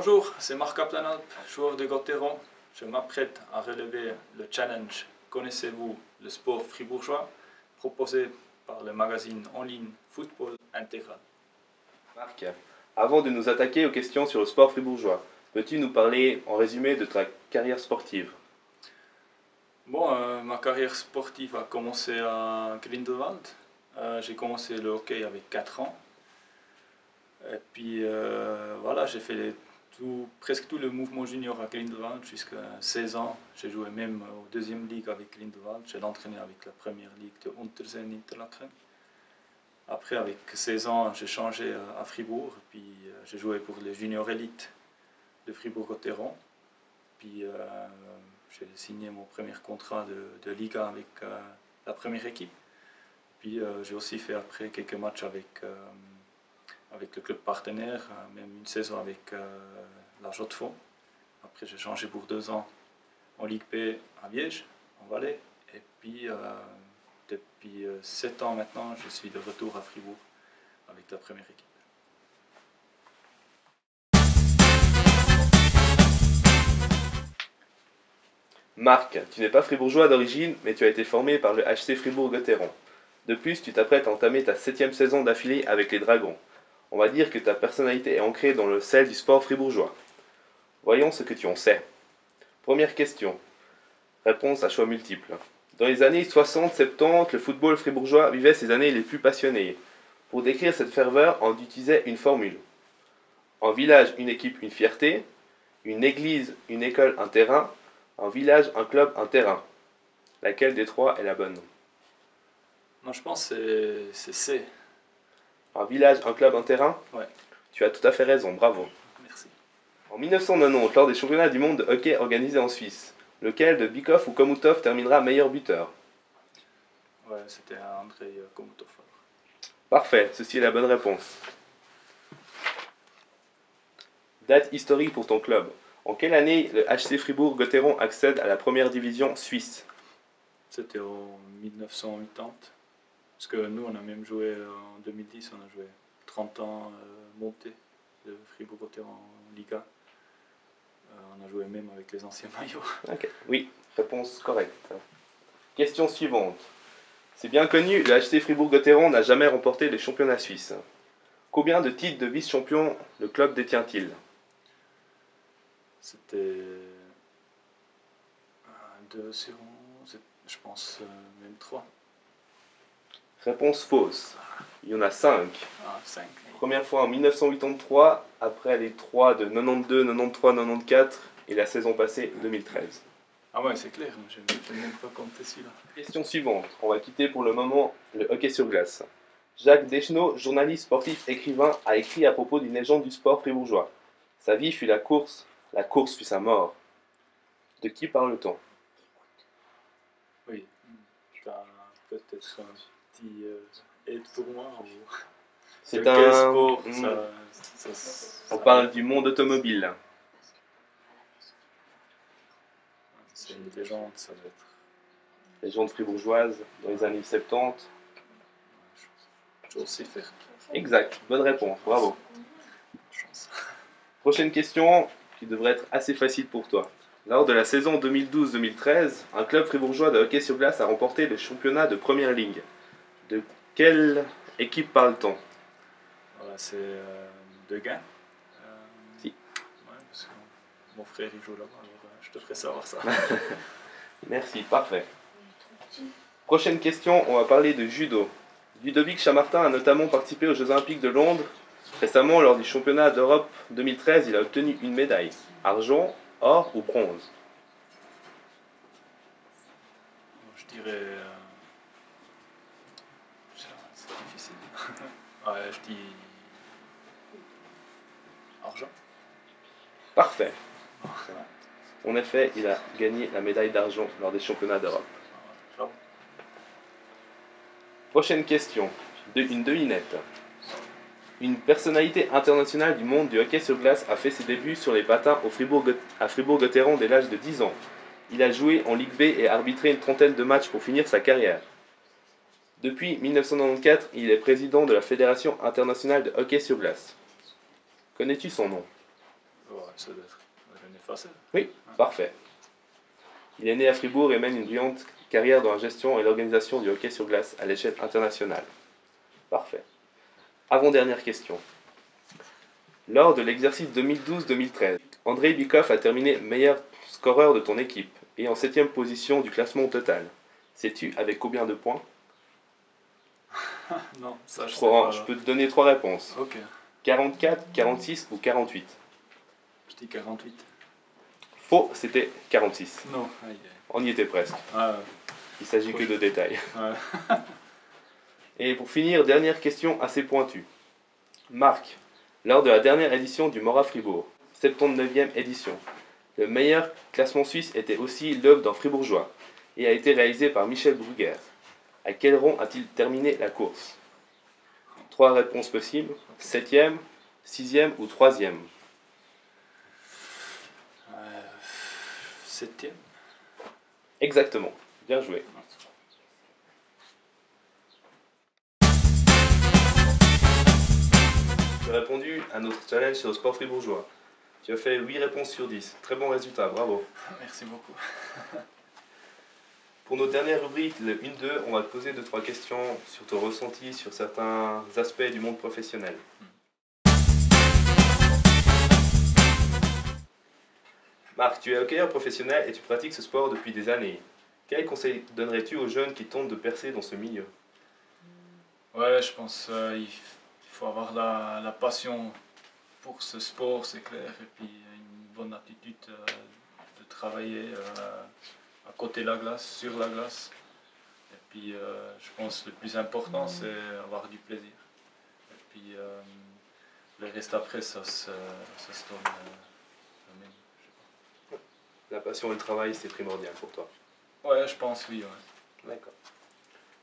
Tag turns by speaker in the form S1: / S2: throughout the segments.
S1: Bonjour, c'est Marc Kaplanalp, joueur de Gotteron. Je m'apprête à relever le challenge Connaissez-vous le sport fribourgeois proposé par le magazine en ligne Football Intégral.
S2: Marc, avant de nous attaquer aux questions sur le sport fribourgeois, peux-tu nous parler en résumé de ta carrière sportive?
S1: Ma carrière sportive a commencé à Grindelwald. J'ai commencé le hockey avec 4 ans. Et puis voilà, j'ai fait presque tout le mouvement junior à Grindelwald jusqu'à 16 ans. J'ai joué même au deuxième ligue avec Grindelwald. J'ai entraîné avec la première ligue de Untersen Interlaken. Après, avec 16 ans, j'ai changé à Fribourg. Puis j'ai joué pour les juniors élites de Fribourg-Gotteron. Puis j'ai signé mon premier contrat de Liga avec la première équipe. Puis j'ai aussi fait après quelques matchs avec le club partenaire, même une saison avec la Jotfond. Après, j'ai changé pour 2 ans en Ligue B à Liège, en Valais. Et puis, depuis 7 ans maintenant, je suis de retour à Fribourg avec la première équipe.
S2: Marc, tu n'es pas fribourgeois d'origine, mais tu as été formé par le HC Fribourg-Gotteron. De plus, tu t'apprêtes à entamer ta 7e saison d'affilée avec les Dragons. On va dire que ta personnalité est ancrée dans le sel du sport fribourgeois. Voyons ce que tu en sais. Première question. Réponse à choix multiples. Dans les années 60-70, le football fribourgeois vivait ses années les plus passionnées. Pour décrire cette ferveur, on utilisait une formule. En village, une équipe, une fierté. Une église, une école, un terrain. Un village, un club, un terrain. Laquelle des trois est la bonne?
S1: Non, je pense que c'est C.
S2: Un village, un club, un terrain?
S1: Ouais.
S2: Tu as tout à fait raison, bravo.
S1: Merci.
S2: En 1990, lors des championnats du monde de hockey organisés en Suisse, lequel de Bikov ou Komutov terminera meilleur buteur?
S1: Ouais, c'était Andrei Komutov.
S2: Parfait, ceci est la bonne réponse. Date historique pour ton club. En quelle année le HC Fribourg-Gotteron accède à la première division suisse?
S1: C'était en 1980. Parce que nous, on a même joué en 2010, on a joué 30 ans monté de Fribourg-Gotteron en Liga. On a joué même avec les anciens maillots.
S2: Ok, oui, réponse correcte. Question suivante. C'est bien connu, le HC Fribourg-Gotteron n'a jamais remporté les championnats suisses. Combien de titres de vice-champion le club détient-il?
S1: C'était 2 sur 11, je pense même 3.
S2: Réponse fausse. Il y en a 5.
S1: Ah, 5.
S2: Première fois en 1983, après les 3 de 92, 93, 94 et la saison passée 2013.
S1: Ah ouais, c'est clair, je n'ai même pas compté celui-là.
S2: Question suivante. On va quitter pour le moment le hockey sur glace. Jacques Deschenaux, journaliste sportif écrivain, a écrit à propos d'une légende du sport fribourgeois. Sa vie fut la course fut sa mort. De qui parle-t-on?
S1: Oui, tu as peut-être un petit aide pour moi ou...
S2: C'est
S1: de quel sport
S2: On parle du monde automobile.
S1: C'est une légende, ça doit être...
S2: Légende fribourgeoise dans les années 70.
S1: Je sais faire.
S2: Exact, bonne réponse, bravo.
S1: Chance.
S2: Prochaine question qui devrait être assez facile pour toi. Lors de la saison 2012-2013, un club fribourgeois de hockey sur glace a remporté le championnat de première ligue. De quelle équipe parle-t-on?
S1: Voilà, c'est Degain.
S2: Si.
S1: Ouais, parce que mon frère il joue là-bas, alors je te ferai savoir ça.
S2: Merci, parfait. Prochaine question, on va parler de judo. Ludovic Chamartin a notamment participé aux Jeux Olympiques de Londres. Récemment, lors du championnat d'Europe 2013, il a obtenu une médaille. Argent, or ou bronze?
S1: Je dirais... c'est difficile. Ouais, je dis... Argent.
S2: Parfait. En effet, il a gagné la médaille d'argent lors des championnats d'Europe.
S1: Bravo.
S2: Prochaine question, une devinette. Une personnalité internationale du monde du hockey sur glace a fait ses débuts sur les patins à Fribourg-Gotteron dès l'âge de 10 ans. Il a joué en Ligue B et arbitré une trentaine de matchs pour finir sa carrière. Depuis 1994, il est président de la Fédération internationale de hockey sur glace. Connais-tu son nom?
S1: Ouais, ça doit être René Facel.
S2: Oui, parfait. Il est né à Fribourg et mène une brillante carrière dans la gestion et l'organisation du hockey sur glace à l'échelle internationale. Parfait. Avant-dernière question. Lors de l'exercice 2012-2013, Andrei Bikov a terminé meilleur scoreur de ton équipe et en 7ème position du classement total. Sais-tu avec combien de points?
S1: Non, ça je sais pas.
S2: Je peux te donner 3 réponses.
S1: Ok,
S2: 44, 46 ou 48.
S1: je dis 48.
S2: Faux, c'était 46.
S1: Non, aïe.
S2: On y était presque.
S1: Ah,
S2: Il s'agit que de détails.
S1: ouais.
S2: Et pour finir, dernière question assez pointue. Marc, lors de la dernière édition du Mora Fribourg, 79e édition, le meilleur classement suisse était aussi l'œuvre d'un fribourgeois et a été réalisé par Michel Brugger. À quel rang a-t-il terminé la course? 3 réponses possibles, 7e, 6e ou 3e.
S1: 7e.
S2: Exactement, bien joué. Tu as répondu à notre challenge sur le sport fribourgeois. Tu as fait 8 réponses sur 10. Très bon résultat, bravo.
S1: Merci beaucoup.
S2: Pour notre dernière rubrique, le 1-2, on va te poser 2-3 questions sur ton ressenti sur certains aspects du monde professionnel. Marc, tu es hockeyeur professionnel et tu pratiques ce sport depuis des années. Quel conseil donnerais-tu aux jeunes qui tentent de percer dans ce milieu?
S1: Ouais, je pense qu'il faut avoir la passion pour ce sport, c'est clair, et puis une bonne attitude de travailler à côté de la glace, sur la glace. Et puis je pense que le plus important, c'est avoir du plaisir. Et puis le reste après, ça se donne même.
S2: La passion et le travail, c'est primordial pour toi.
S1: Ouais, je pense, oui. Ouais.
S2: D'accord.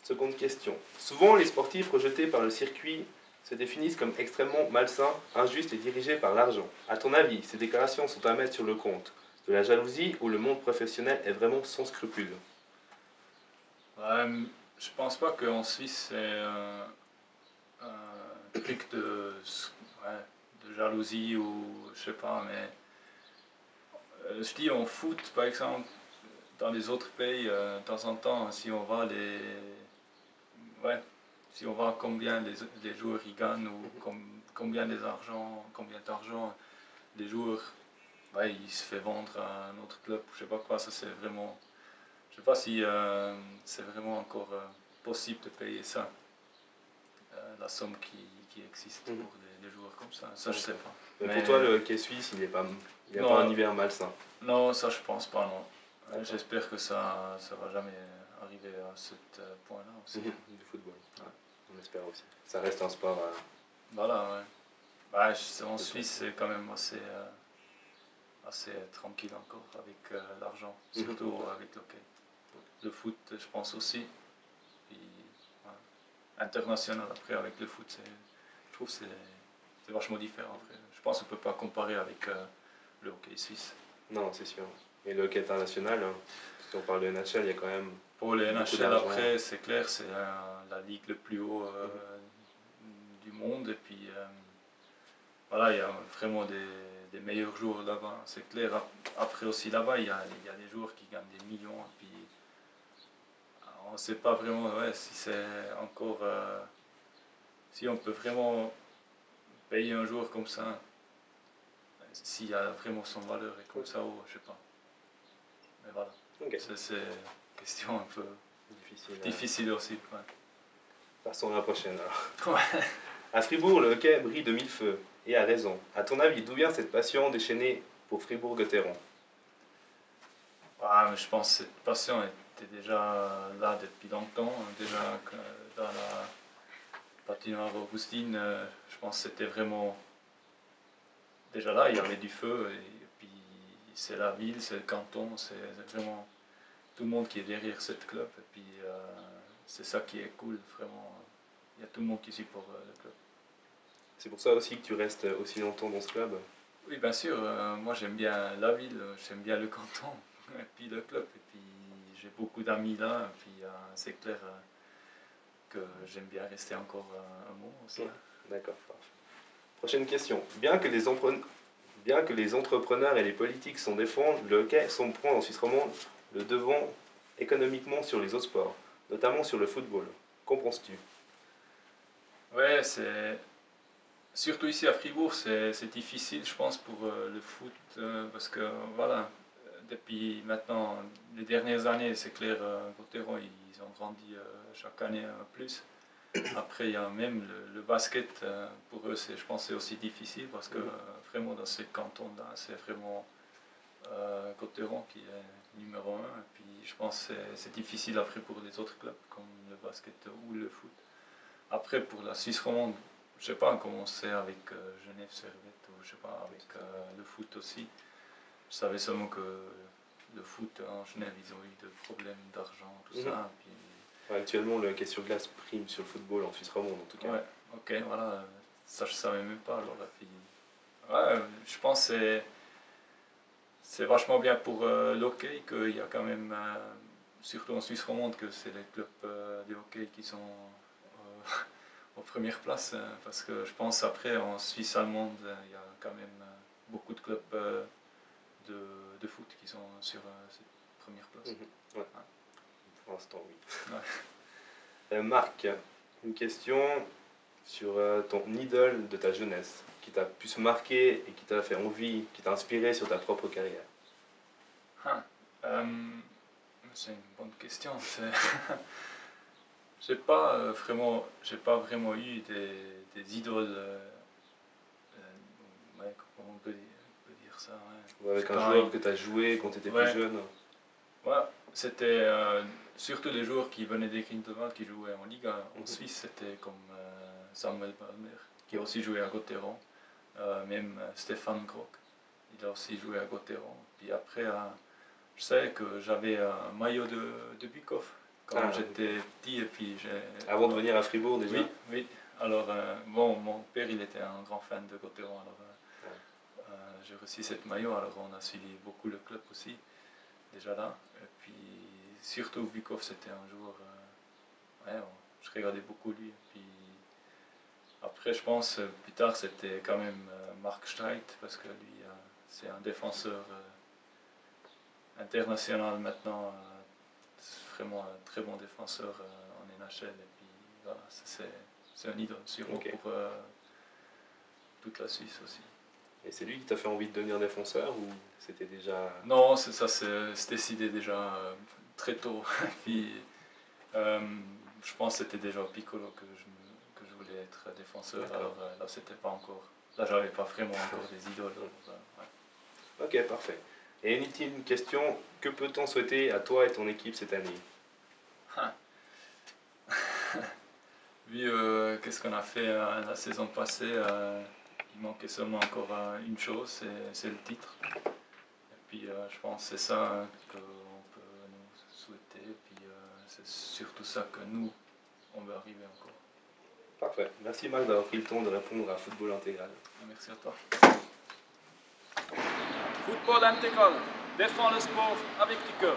S2: Seconde question. Souvent, les sportifs rejetés par le circuit se définissent comme extrêmement malsains, injustes et dirigés par l'argent. À ton avis, ces déclarations sont à mettre sur le compte de la jalousie ou le monde professionnel est vraiment sans scrupules?
S1: Ouais, je pense pas qu'en Suisse, c'est un truc de jalousie ou je sais pas, mais je dis en foot, par exemple, dans les autres pays, de temps en temps, si on voit ouais, si on voit combien les joueurs y gagnent ou combien d'argent les joueurs, ouais, ils se font vendre à un autre club, je sais pas quoi, ça c'est vraiment, je sais pas si c'est vraiment encore possible de payer ça, la somme qui existe pour des joueurs comme ça je sais pas.
S2: Mais pour toi, le hockey suisse, il n'y a pas un hiver malsain.
S1: Non, ça je pense pas, non. J'espère que ça va jamais arriver à ce point-là aussi.
S2: Du football, ouais. On espère aussi. Ça reste un sport.
S1: Voilà, ouais. Bah, en Suisse, c'est quand même assez tranquille encore avec l'argent, surtout avec l'hockey. Le foot, je pense aussi. Puis, ouais. International après avec le foot, je trouve que c'est vachement différent après. Je pense qu'on ne peut pas comparer avec le hockey suisse.
S2: Non, c'est sûr. Et le hockey international, hein, si on parle de NHL, il y a quand même.
S1: Pour les NHL après, c'est clair, c'est la ligue le plus haut du monde. Et puis voilà, il y a vraiment des meilleurs joueurs là-bas. C'est clair, après aussi là-bas, il y a des joueurs qui gagnent des millions. Et puis on ne sait pas vraiment si c'est encore. Si on peut vraiment payer un joueur comme ça, s'il y a vraiment son valeur et comme ça, je sais pas. Mais voilà.
S2: Okay.
S1: C'est une question un peu difficile aussi. Ouais.
S2: Passons à la prochaine alors.
S1: Ouais.
S2: À Fribourg, le hockey brille de mille feux, et a raison. À ton avis, d'où vient cette passion déchaînée pour Fribourg-Gotteron?
S1: Ouais, mais je pense que cette passion était déjà là depuis longtemps. Déjà dans la patinoire Augustine, je pense que c'était vraiment déjà là, il y avait du feu. Et puis c'est la ville, c'est le canton, c'est vraiment tout le monde qui est derrière cette club. Et puis c'est ça qui est cool, vraiment. Il y a tout le monde qui supporte le club.
S2: C'est pour ça aussi que tu restes aussi longtemps dans ce club?
S1: Oui, bien sûr. Moi, j'aime bien la ville, j'aime bien le canton, et puis le club. Et puis j'ai beaucoup d'amis là. Et puis c'est clair que j'aime bien rester encore un moment aussi.
S2: D'accord, parfait. Prochaine question. Bien que les entrepreneurs et les politiques s'en défendent, le hockey semble prendre en Suisse romande le devant économiquement sur les autres sports, notamment sur le football. Qu'en penses-tu?
S1: Ouais, c'est surtout ici à Fribourg, c'est difficile, je pense, pour le foot, parce que voilà, depuis maintenant les dernières années, c'est clair, Gauthieron, ils ont grandi chaque année plus. Après, il y a même le basket, pour eux, je pense, c'est aussi difficile parce que vraiment dans ces cantons-là, c'est vraiment Gauthieron qui est numéro un. Et puis, je pense que c'est difficile après pour les autres clubs comme le basket ou le foot. Après, pour la Suisse romande, je sais pas comment c'est avec Genève Servette ou je sais pas avec le foot aussi. Je savais seulement que le foot en Genève, ils ont eu des problèmes d'argent, tout ça. Puis,
S2: Actuellement, le hockey sur glace prime sur le football en Suisse romande, en tout cas.
S1: ouais, ok, voilà, ça je savais même pas. Alors, puis, ouais, je pense que c'est vachement bien pour l'hockey qu'il y a quand même, surtout en Suisse romande, que c'est les clubs de hockey qui sont aux premières places, parce que je pense après en Suisse allemande, il y a quand même beaucoup de clubs de foot qui sont sur cette première place.
S2: Ouais.
S1: Ouais.
S2: Pour l'instant, oui.
S1: Ouais.
S2: Marc, une question sur ton idole de ta jeunesse, qui t'a pu se marquer et qui t'a fait envie, qui t'a inspiré sur ta propre carrière.
S1: C'est une bonne question. J'ai pas vraiment eu des idoles. Ouais, comment on peut dire ça, ouais.
S2: Ou avec un
S1: Pas
S2: joueur que tu as joué quand tu étais plus jeune.
S1: Ouais, c'était surtout les joueurs qui venaient des Grindelwald, qui jouaient en Ligue en Suisse, c'était comme Samuel Palmer, qui a aussi joué à Gauthieron, même Stéphane Grock, il a aussi joué à Gauthieron. Puis après, je sais que j'avais un maillot de Bukov quand j'étais petit. Et puis
S2: avant de venir à Fribourg déjà?
S1: Oui, oui. Alors, bon, mon père, il était un grand fan de Gauthieron, alors j'ai reçu cette maillot, alors on a suivi beaucoup le club aussi, déjà là. Et puis, surtout Bukov, c'était un joueur, ouais, je regardais beaucoup lui. Et puis, après, je pense, plus tard, c'était quand même Mark Streit, parce que lui, c'est un défenseur international maintenant, vraiment un très bon défenseur en NHL. Et puis, voilà, c'est un idole, sûrement pour toute la Suisse aussi.
S2: Et c'est lui qui t'a fait envie de devenir défenseur ou c'était déjà...
S1: Non, ça c'est décidé déjà très tôt. Puis, je pense que c'était déjà au Piccolo que je voulais être défenseur. Alors là, c'était pas encore. Là, j'avais pas vraiment encore des idoles.
S2: Ouais. Ok, parfait. Et une ultime question, que peut-on souhaiter à toi et ton équipe cette année?
S1: Vu qu'est-ce qu'on a fait la saison passée, il manquait seulement encore une chose, c'est le titre. Et puis je pense que c'est ça qu'on peut nous souhaiter. Et puis c'est surtout ça que nous, on veut arriver encore.
S2: Parfait. Merci Marc d'avoir pris le temps de répondre à Football Intégral.
S1: Merci à toi. Football Intégral, défends le sport avec du cœur.